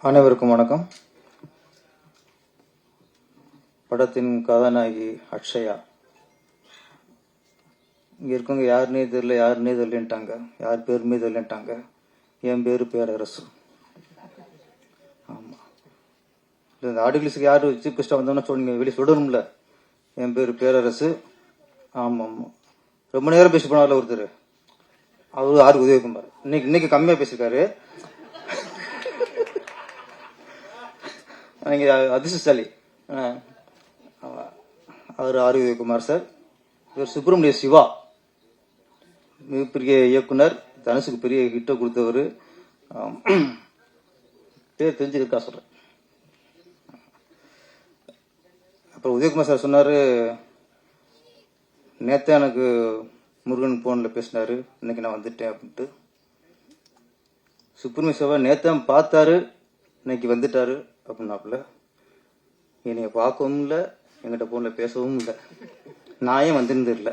அனைவருக்கும் வணக்கம். படத்தின் கதாநாயகி அக்ஷயா. இங்க இருக்கவங்க யாருன்னே தெரியலன்ட்டாங்க. யார் பேருமே தெரியலன்ட்டாங்க. என் பேரு பேரரசு. ஆமா, இந்த ஆர்டிகிள்ஸுக்கு யாரு சீஃப் கெஸ்டா வந்தோம்னா சொன்னீங்க, வெளியே சொல்லணும்ல. என் பேரு பேரரசு. ஆமா ஆமா, ரொம்ப நேரம் பேசி போனார்ல ஒருத்தர், அவரு ஆறு உதயகுமார். இன்னைக்கு கம்மியா பேசிருக்காரு. நீங்க அதிர்ஷ்டசாலி. அவர் ஆர் உதயகுமார் சார். இவர் சுப்பிரமணிய சிவா, மிகப்பெரிய இயக்குனர், தனுஷுக்கு பெரிய ஹிட்ட கொடுத்தவர். பேர் தெரிஞ்சிருக்கா சொல்றேன். அப்புறம் உதயகுமார் சார் சொன்னாரு, நேத்தே எனக்கு முருகன் போன்ல பேசினாரு, இன்னைக்கு நான் வந்துட்டேன் அப்படின்ட்டு. சுப்பிரமணிய சிவா நேத்தான் பார்த்தாரு, இன்னைக்கு வந்துட்டாரு அப்படின்னாப்புல. என்னைய பார்க்கவும் இல்லை, எங்கிட்ட போன்ல பேசவும் இல்லை. நான் ஏன் வந்திருந்தது இல்லை,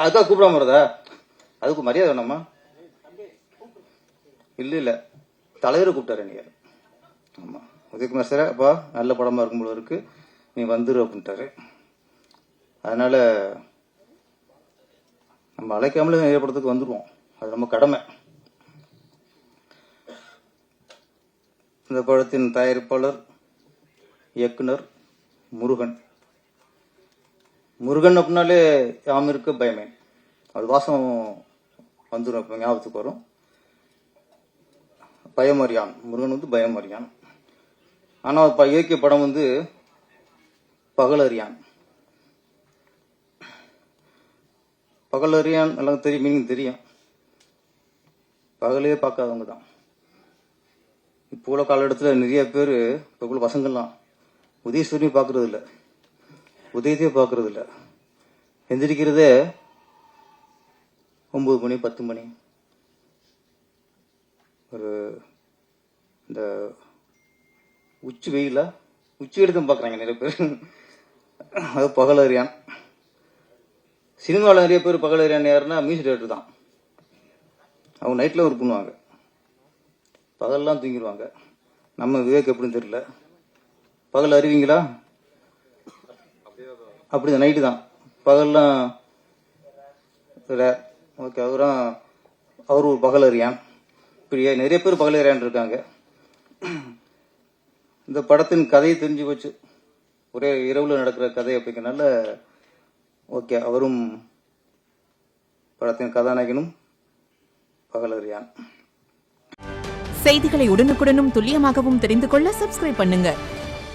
அதுதான் கூப்பிடாம வரதா? அதுக்கு மரியாதை வேணாமா? இல்ல தலைவரை கூப்பிட்டாரு நீங்க. ஆமா, உதயகுமார் சார், அப்பா நல்ல படமா இருக்கும் போல இருக்கு, நீ வந்துரு அப்படின்ட்டாரு. அதனால நம்ம அழைக்காமலே நிறைய படத்துக்கு வந்துருவோம், அது நம்ம கடமை. இந்த படத்தின் தயாரிப்பாளர் இயக்குனர் முருகன். முருகன் அப்படின்னாலே யாம் இருக்க பயமே, அது வாசம் வந்துடும், இப்போ ஞாபகத்துக்கு வரும். பயமறியான், முருகன் வந்து பயமறியான். ஆனால் இயக்கிய படம் வந்து பகலறியான். பகலறியான் எல்லாம் தெரியும், மீனிங் தெரியும். பகலே பார்க்காதவங்க தான். இப்போ உள்ள காலகட்டத்தில் நிறைய பேர், இப்போ உள்ள பசங்கள்லாம் உதயசூரியனை பார்க்கறது இல்லை, உதயத்தையே பார்க்கறது இல்லை. எந்திரிக்கிறதே 9 மணி 10 மணி. ஒரு இந்த உச்சி வெயில உச்சி எடுத்து பார்க்குறாங்க நிறைய பேர். அது பகலறியான். சினிமாவில் நிறைய பேர் பகலறியான் யாருன்னா மியூசிக் டைரக்டர் தான். அவங்க நைட்டில் ஒர்க் பண்ணுவாங்க, பகல்லாம் தூங்கிடுவாங்க. நம்ம விவேக் எப்படின்னு தெரியல, பகல் அறிவிங்களா? அப்படி நைட்டு தான், பகல்லாம் ஓகே. அவர் ஒரு பகல் அறியான். இப்படி நிறைய பேர் பகல் அறியான் இருக்காங்க. இந்த படத்தின் கதையை தெரிஞ்சு போச்சு, ஒரே இரவுல நடக்கிற கதை அப்படிங்கிறனால ஓகே, அவரும் படத்தின் கதாநாயகனும் பகல் அறியான். செய்திகளை உடனுக்குடனும் துல்லியமாகவும் தெரிந்து கொள்ள சப்ஸ்கிரைப் பண்ணுங்க.